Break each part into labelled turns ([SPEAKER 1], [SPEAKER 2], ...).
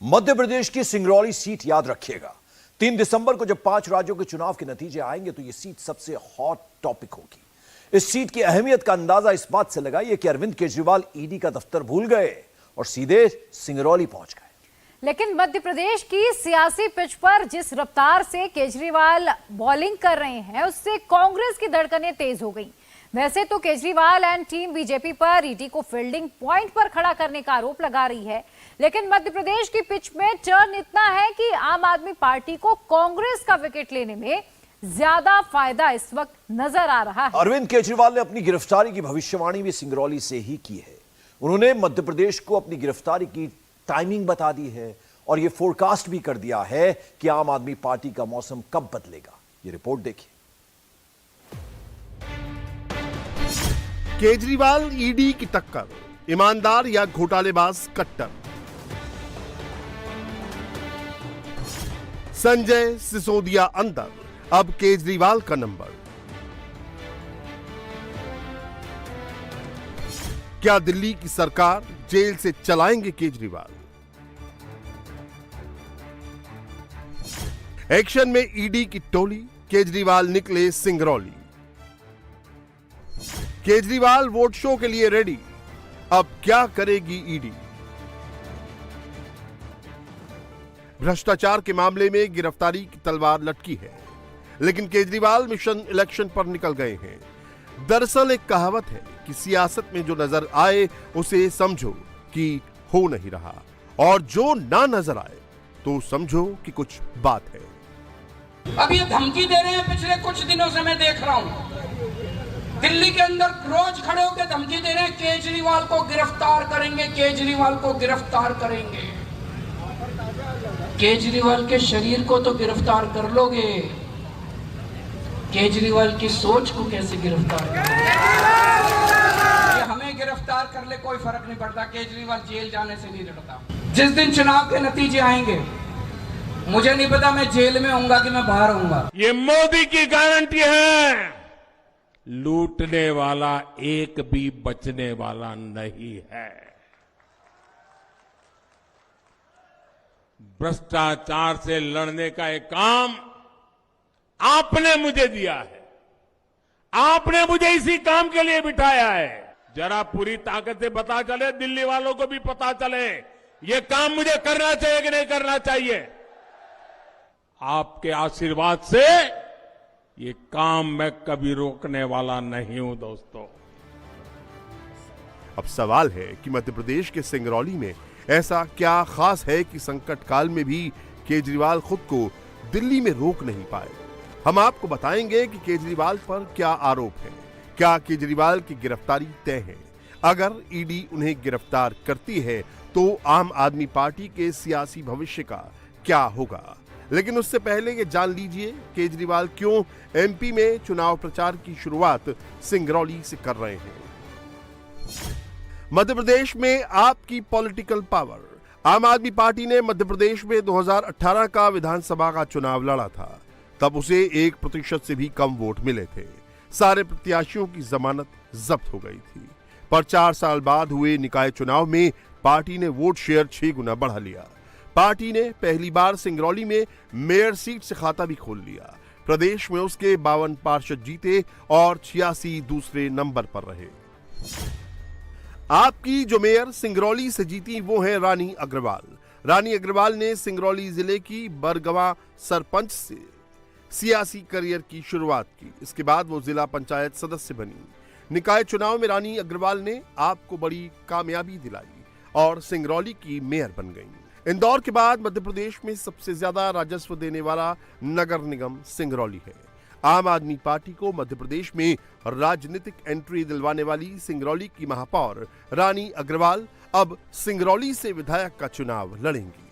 [SPEAKER 1] मध्य प्रदेश की सिंगरौली सीट याद रखिएगा। 3 दिसंबर को जब 5 राज्यों के चुनाव के नतीजे आएंगे तो यह सीट सबसे हॉट टॉपिक होगी। इस सीट की अहमियत का अंदाजा इस बात से लगाइए कि अरविंद केजरीवाल ईडी का दफ्तर भूल गए और सीधे सिंगरौली पहुंच गए।
[SPEAKER 2] लेकिन मध्य प्रदेश की सियासी पिच पर जिस रफ्तार से केजरीवाल बॉलिंग कर रहे हैं उससे कांग्रेस की धड़कनें तेज हो गई। वैसे तो केजरीवाल एंड टीम बीजेपी पर ईडी को फील्डिंग पॉइंट पर खड़ा करने का आरोप लगा रही है, लेकिन मध्य प्रदेश की पिच में टर्न इतना है कि आम आदमी पार्टी को कांग्रेस का विकेट लेने में ज्यादा फायदा इस वक्त नजर आ रहा है।
[SPEAKER 1] अरविंद केजरीवाल ने अपनी गिरफ्तारी की भविष्यवाणी भी सिंगरौली से ही की है। उन्होंने मध्य प्रदेश को अपनी गिरफ्तारी की टाइमिंग बता दी है और यह फोरकास्ट भी कर दिया है कि आम आदमी पार्टी का मौसम कब बदलेगा। यह रिपोर्ट देखिए।
[SPEAKER 3] केजरीवाल ईडी की टक्कर, ईमानदार या घोटालेबाज कट्टर। संजय सिसोदिया अंदर, अब केजरीवाल का नंबर। क्या दिल्ली की सरकार जेल से चलाएंगे केजरीवाल? एक्शन में ईडी की टोली, केजरीवाल निकले सिंगरौली। केजरीवाल वोट शो के लिए रेडी, अब क्या करेगी ईडी? भ्रष्टाचार के मामले में गिरफ्तारी की तलवार लटकी है, लेकिन केजरीवाल मिशन इलेक्शन पर निकल गए हैं। दरअसल एक कहावत है कि सियासत में जो नजर आए उसे समझो कि हो नहीं रहा, और जो ना नजर आए तो समझो कि कुछ बात है।
[SPEAKER 4] अब ये धमकी दे रहे हैं, पिछले कुछ दिनों से मैं देख रहा हूं दिल्ली के अंदर रोज खड़े होकर धमकी दे रहे हैं, केजरीवाल को गिरफ्तार करेंगे, केजरीवाल को गिरफ्तार करेंगे। केजरीवाल के शरीर को तो गिरफ्तार कर लोगे, केजरीवाल की सोच को कैसे गिरफ्तार करोगे? ये हमें गिरफ्तार कर ले कोई फर्क नहीं पड़ता, केजरीवाल जेल जाने से नहीं डरता। जिस दिन चुनाव के नतीजे आएंगे मुझे नहीं पता मैं जेल में होऊंगा कि मैं बाहर होऊंगा।
[SPEAKER 5] ये मोदी की गारंटी है, लूटने वाला एक भी बचने वाला नहीं है। भ्रष्टाचार से लड़ने का एक काम आपने मुझे दिया है, आपने मुझे इसी काम के लिए बिठाया है। जरा पूरी ताकत से पता चले, दिल्ली वालों को भी पता चले ये काम मुझे करना चाहिए कि नहीं करना चाहिए। आपके आशीर्वाद से ये काम मैं कभी रोकने वाला नहीं हूं दोस्तों।
[SPEAKER 3] अब सवाल है कि मध्य प्रदेश के सिंगरौली में ऐसा क्या खास है कि संकट काल में भी केजरीवाल खुद को दिल्ली में रोक नहीं पाए। हम आपको बताएंगे कि केजरीवाल पर क्या आरोप है, क्या केजरीवाल की गिरफ्तारी तय है। अगर ईडी उन्हें गिरफ्तार करती है तो आम आदमी पार्टी के सियासी भविष्य का क्या होगा। लेकिन उससे पहले ये जान लीजिए केजरीवाल क्यों एमपी में चुनाव प्रचार की शुरुआत सिंगरौली से कर रहे हैं। मध्य प्रदेश में आपकी पॉलिटिकल पावर। आम आदमी पार्टी ने मध्य प्रदेश में 2018 का विधानसभा का चुनाव लड़ा था। तब उसे 1% से भी कम वोट मिले थे। सारे प्रत्याशियों की जमानत जब्त हो गई थी। पर 4 साल बाद हुए निकाय चुनाव में पार्टी ने वोट शेयर 6 गुना बढ़ा लिया। पार्टी ने पहली बार सिंगरौली में मेयर सीट से खाता भी खोल लिया। प्रदेश में उसके 52 पार्षद जीते और 86 दूसरे नंबर पर रहे। आपकी जो मेयर सिंगरौली से जीती वो है रानी अग्रवाल। रानी अग्रवाल ने सिंगरौली जिले की बरगवा सरपंच से सियासी करियर की शुरुआत की। इसके बाद वो जिला पंचायत सदस्य बनी। निकाय चुनाव में रानी अग्रवाल ने आपको बड़ी कामयाबी दिलाई और सिंगरौली की मेयर बन गई। इंदौर के बाद मध्य प्रदेश में सबसे ज्यादा राजस्व देने वाला नगर निगम सिंगरौली है। आम आदमी पार्टी को मध्य प्रदेश में राजनीतिक एंट्री दिलवाने वाली सिंगरौली की महापौर रानी अग्रवाल अब सिंगरौली से विधायक का चुनाव लड़ेंगी।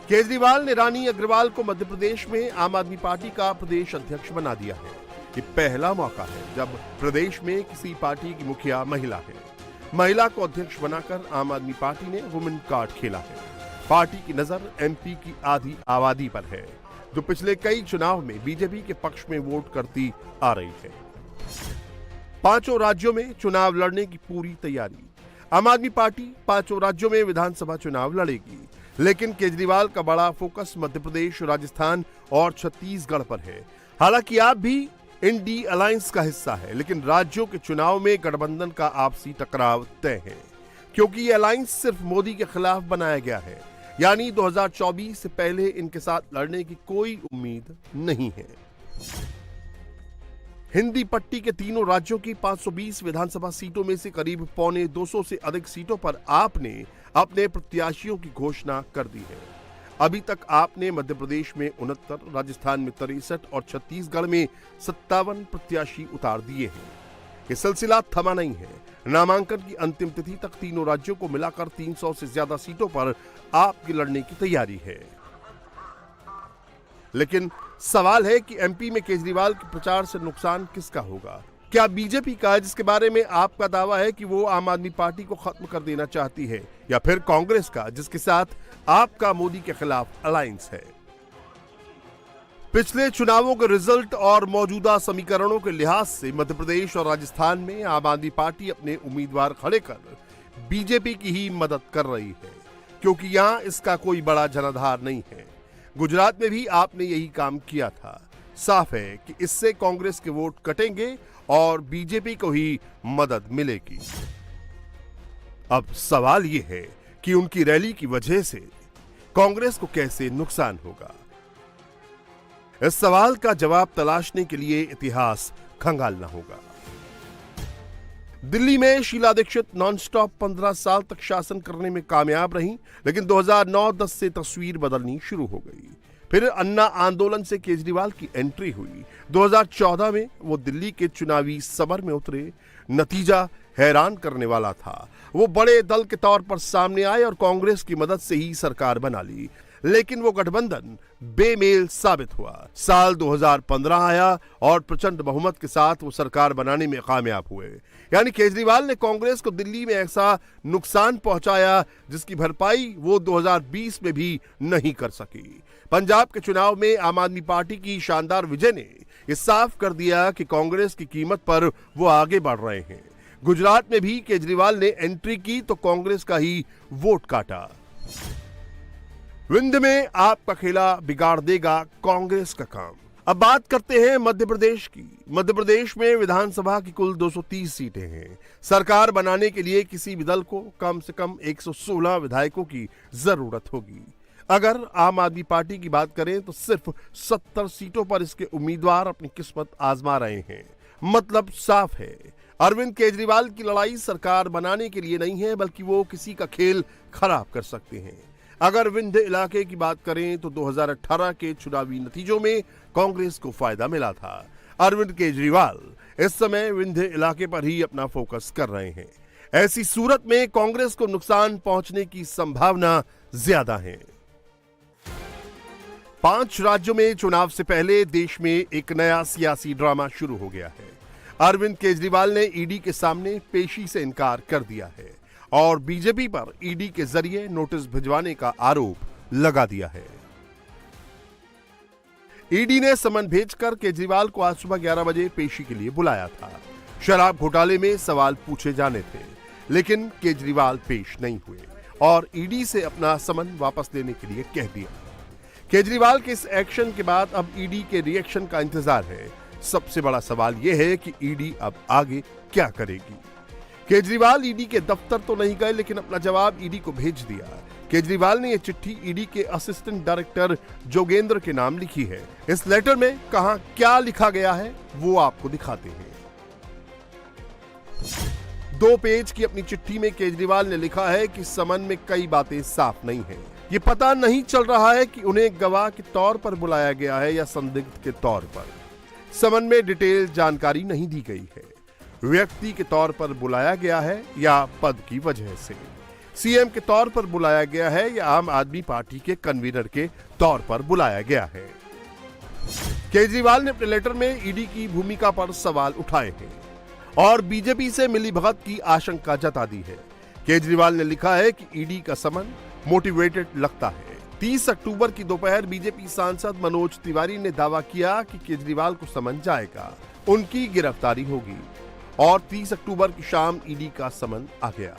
[SPEAKER 3] केजरीवाल ने रानी अग्रवाल को मध्य प्रदेश में आम आदमी पार्टी का प्रदेश अध्यक्ष बना दिया है। ये पहला मौका है जब प्रदेश में किसी पार्टी की मुखिया महिला है। महिला को अध्यक्ष बनाकर आम आदमी पार्टी ने वुमेन कार्ड खेला है। पार्टी की नजर एमपी की आधी आबादी पर है, जो पिछले कई चुनाव में बीजेपी के पक्ष में वोट करती आ रही है। 5 राज्यों में चुनाव लड़ने की पूरी तैयारी। आम आदमी पार्टी 5 राज्यों में विधानसभा चुनाव लड़ेगी, लेकिन केजरीवाल का बड़ा फोकस मध्य प्रदेश, राजस्थान और छत्तीसगढ़ पर है। हालांकि आप भी इंडी अलायंस का हिस्सा है, लेकिन राज्यों के चुनाव में गठबंधन का आपसी टकराव तय है, क्योंकि ये अलायंस सिर्फ मोदी के खिलाफ बनाया गया है, यानी 2024 से पहले इनके साथ लड़ने की कोई उम्मीद नहीं है। हिंदी पट्टी के तीनों राज्यों की 520 विधानसभा सीटों में से करीब 125 से अधिक सीटों पर आपने अपने प्रत्याशियों की घोषणा कर दी है। अभी तक आपने मध्य प्रदेश में 69, राजस्थान में 63 और छत्तीसगढ़ में 57 प्रत्याशी उतार दिए हैं। ये सिलसिला थमा नहीं है। नामांकन की अंतिम तिथि तक तीनों राज्यों को मिलाकर 300 से ज्यादा सीटों पर आपकी लड़ने की तैयारी है। लेकिन सवाल है कि एमपी में केजरीवाल के प्रचार से नुकसान किसका होगा? क्या बीजेपी का, जिसके बारे में आपका दावा है कि वो आम आदमी पार्टी को खत्म कर देना चाहती है, या फिर कांग्रेस का, जिसके साथ आपका मोदी के खिलाफ अलायंस है? पिछले चुनावों के रिजल्ट और मौजूदा समीकरणों के लिहाज से मध्य प्रदेश और राजस्थान में आम आदमी पार्टी अपने उम्मीदवार खड़े कर बीजेपी की ही मदद कर रही है, क्योंकि यहां इसका कोई बड़ा जनाधार नहीं है। गुजरात में भी आपने यही काम किया था। साफ है कि इससे कांग्रेस के वोट कटेंगे और बीजेपी को ही मदद मिलेगी। अब सवाल यह है कि उनकी रैली की वजह से कांग्रेस को कैसे नुकसान होगा। इस सवाल का जवाब तलाशने के लिए इतिहास खंगालना होगा। दिल्ली में शीला दीक्षित नॉनस्टॉप 15 साल तक शासन करने में कामयाब रहीं, लेकिन 2009-10 से तस्वीर बदलनी शुरू हो गई। फिर अन्ना आंदोलन से केजरीवाल की एंट्री हुई। 2014 में वो दिल्ली के चुनावी समर में उतरे। नतीजा हैरान करने वाला था। वो बड़े दल के तौर पर सामने आए और कांग्रेस की मदद से ही सरकार बना ली, लेकिन वो गठबंधन बेमेल साबित हुआ। साल 2015 आया और प्रचंड बहुमत के साथ वो सरकार बनाने में कामयाब हुए। यानी केजरीवाल ने कांग्रेस को दिल्ली में ऐसा नुकसान पहुंचाया जिसकी भरपाई वो 2020 में भी नहीं कर सकी। पंजाब के चुनाव में आम आदमी पार्टी की शानदार विजय ने यह साफ कर दिया कि कांग्रेस की कीमत पर वो आगे बढ़ रहे हैं। गुजरात में भी केजरीवाल ने एंट्री की तो कांग्रेस का ही वोट काटा। विंध्य में आपका खेला बिगाड़ देगा कांग्रेस का काम। अब बात करते हैं मध्य प्रदेश की। मध्य प्रदेश में विधानसभा की कुल 230 सीटें हैं। सरकार बनाने के लिए किसी भी दल को कम से कम 116 विधायकों की जरूरत होगी। अगर आम आदमी पार्टी की बात करें तो सिर्फ 70 सीटों पर इसके उम्मीदवार अपनी किस्मत आजमा रहे हैं। मतलब साफ है, अरविंद केजरीवाल की लड़ाई सरकार बनाने के लिए नहीं है, बल्कि वो किसी का खेल खराब कर सकते हैं। अगर विंध्य इलाके की बात करें तो 2018 के चुनावी नतीजों में कांग्रेस को फायदा मिला था। अरविंद केजरीवाल इस समय विंध्य इलाके पर ही अपना फोकस कर रहे हैं। ऐसी सूरत में कांग्रेस को नुकसान पहुंचने की संभावना ज्यादा है। 5 राज्यों में चुनाव से पहले देश में एक नया सियासी ड्रामा शुरू हो गया है। अरविंद केजरीवाल ने ईडी के सामने पेशी से इनकार कर दिया है और बीजेपी पर ईडी के जरिए नोटिस भिजवाने का आरोप लगा दिया है। ईडी ने समन भेजकर केजरीवाल को आज सुबह 11 बजे पेशी के लिए बुलाया था। शराब घोटाले में सवाल पूछे जाने थे, लेकिन केजरीवाल पेश नहीं हुए और ईडी से अपना समन वापस लेने के लिए कह दिया। केजरीवाल के इस एक्शन के बाद अब ईडी के रिएक्शन का इंतजार है। सबसे बड़ा सवाल यह है कि ईडी अब आगे क्या करेगी। केजरीवाल ईडी के दफ्तर तो नहीं गए, लेकिन अपना जवाब ईडी को भेज दिया। केजरीवाल ने यह चिट्ठी ईडी के असिस्टेंट डायरेक्टर जोगेंद्र के नाम लिखी है। इस लेटर में कहां क्या लिखा गया है वो आपको दिखाते हैं। 2 पेज की अपनी चिट्ठी में केजरीवाल ने लिखा है कि समन में कई बातें साफ नहीं है। ये पता नहीं चल रहा है कि उन्हें गवाह के तौर पर बुलाया गया है या संदिग्ध के तौर पर। समन में डिटेल जानकारी नहीं दी गई है। व्यक्ति के तौर पर बुलाया गया है या पद की वजह से। सीएम के तौर पर बुलाया गया है या आम आदमी पार्टी के कन्वीनर के तौर पर बुलाया गया है। केजरीवाल ने अपने लेटर में ईडी की भूमिका पर सवाल उठाए हैं और बीजेपी से मिलीभगत की आशंका जता दी है। केजरीवाल ने लिखा है कि ईडी का समन मोटिवेटेड लगता है। 30 अक्टूबर की दोपहर बीजेपी सांसद मनोज तिवारी ने दावा किया कि केजरीवाल को समन जाएगा, उनकी गिरफ्तारी होगी और 30 अक्टूबर की शाम ईडी का समन आ गया।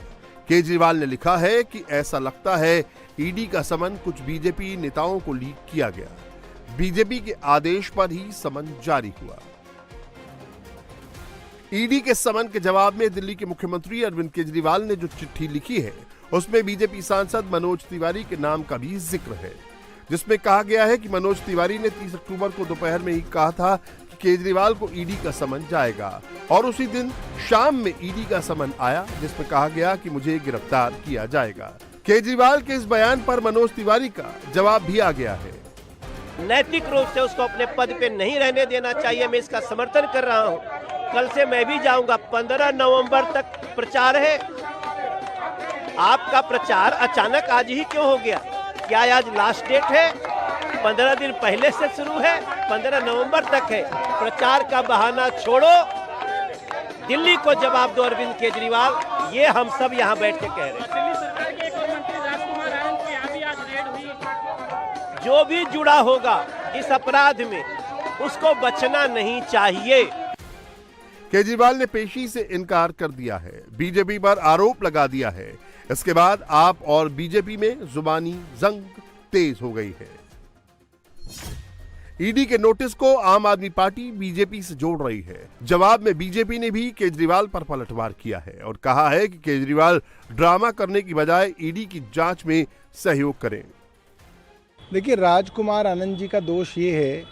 [SPEAKER 3] केजरीवाल ने लिखा है कि ऐसा लगता है ईडी का समन कुछ बीजेपी नेताओं को लीक किया गया। बीजेपी के आदेश पर ही समन जारी हुआ। ईडी के समन के जवाब में दिल्ली के मुख्यमंत्री अरविंद केजरीवाल ने जो चिट्ठी लिखी है उसमें बीजेपी सांसद मनोज तिवारी के नाम का भी जिक्र है, जिसमें कहा गया है कि मनोज तिवारी ने 30 अक्टूबर को दोपहर में ही कहा था कि केजरीवाल को ईडी का समन जाएगा और उसी दिन शाम में ईडी का समन आया जिसमें कहा गया कि मुझे गिरफ्तार किया जाएगा। केजरीवाल के इस बयान पर मनोज तिवारी का जवाब भी आ गया है।
[SPEAKER 6] नैतिक रूप से उसको अपने पद पे नहीं रहने देना चाहिए, मैं इसका समर्थन कर रहा हूं। कल से मैं भी जाऊंगा। 15 नवंबर तक प्रचार है। आपका प्रचार अचानक आज ही क्यों हो गया? क्या आज लास्ट डेट है? 15 दिन पहले से शुरू है, 15 नवंबर तक है। प्रचार का बहाना छोड़ो, दिल्ली को जवाब दो अरविंद केजरीवाल। ये हम सब यहाँ बैठ के कह रहे हैं।
[SPEAKER 7] दिल्ली सरकार के एक और मंत्री राजकुमार आनंद के यहाँ भी आज रेड हुई।
[SPEAKER 6] जो भी जुड़ा होगा इस अपराध में उसको बचना नहीं चाहिए।
[SPEAKER 3] केजरीवाल ने पेशी से इनकार कर दिया है, बीजेपी पर आरोप लगा दिया है। इसके बाद आप और बीजेपी में जुबानी जंग तेज हो गई है। ईडी के नोटिस को आम आदमी पार्टी बीजेपी से जोड़ रही है। जवाब में बीजेपी ने भी केजरीवाल पर पलटवार किया है और कहा है कि केजरीवाल ड्रामा करने की बजाय ईडी की जांच में सहयोग करें।
[SPEAKER 8] देखिए, राजकुमार आनंद जी का दोष ये है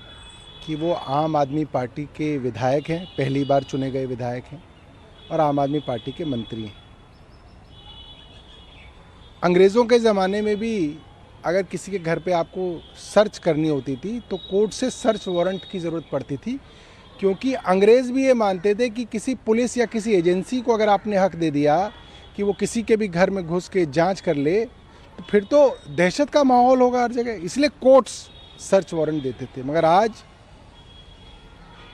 [SPEAKER 8] कि वो आम आदमी पार्टी के विधायक हैं, पहली बार चुने गए विधायक हैं और आम आदमी पार्टी के मंत्री हैं। अंग्रेज़ों के ज़माने में भी अगर किसी के घर पे आपको सर्च करनी होती थी तो कोर्ट से सर्च वारंट की ज़रूरत पड़ती थी, क्योंकि अंग्रेज़ भी ये मानते थे कि किसी पुलिस या किसी एजेंसी को अगर आपने हक दे दिया कि वो किसी के भी घर में घुस के जांच कर ले तो फिर तो दहशत का माहौल होगा हर जगह, इसलिए कोर्ट्स सर्च वारंट देते थे। मगर आज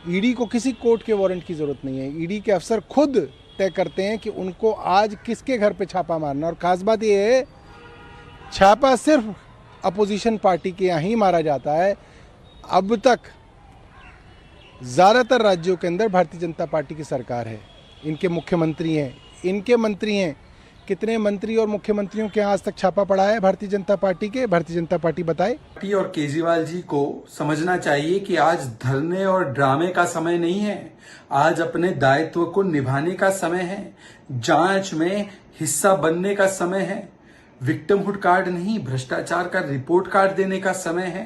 [SPEAKER 8] ईडी को किसी कोर्ट के वारंट की ज़रूरत नहीं है। ईडी के अफसर खुद तय करते हैं कि उनको आज किसके घर पे छापा मारना। और खास बात यह है, छापा सिर्फ अपोजिशन पार्टी के यहाँ ही मारा जाता है। अब तक ज़्यादातर राज्यों के अंदर भारतीय जनता पार्टी की सरकार है, इनके मुख्यमंत्री हैं, इनके मंत्री हैं। कितने मंत्री और मुख्यमंत्रियों के आज तक छापा पड़ा है भारतीय जनता पार्टी के? भारतीय जनता पार्टी बताए।
[SPEAKER 9] और केजरीवाल जी को समझना चाहिए कि आज धरने और ड्रामे का समय नहीं है, आज अपने दायित्व को निभाने का समय है, जांच में हिस्सा बनने का समय है, विक्टिमहुड कार्ड नहीं भ्रष्टाचार का रिपोर्ट कार्ड देने का समय है।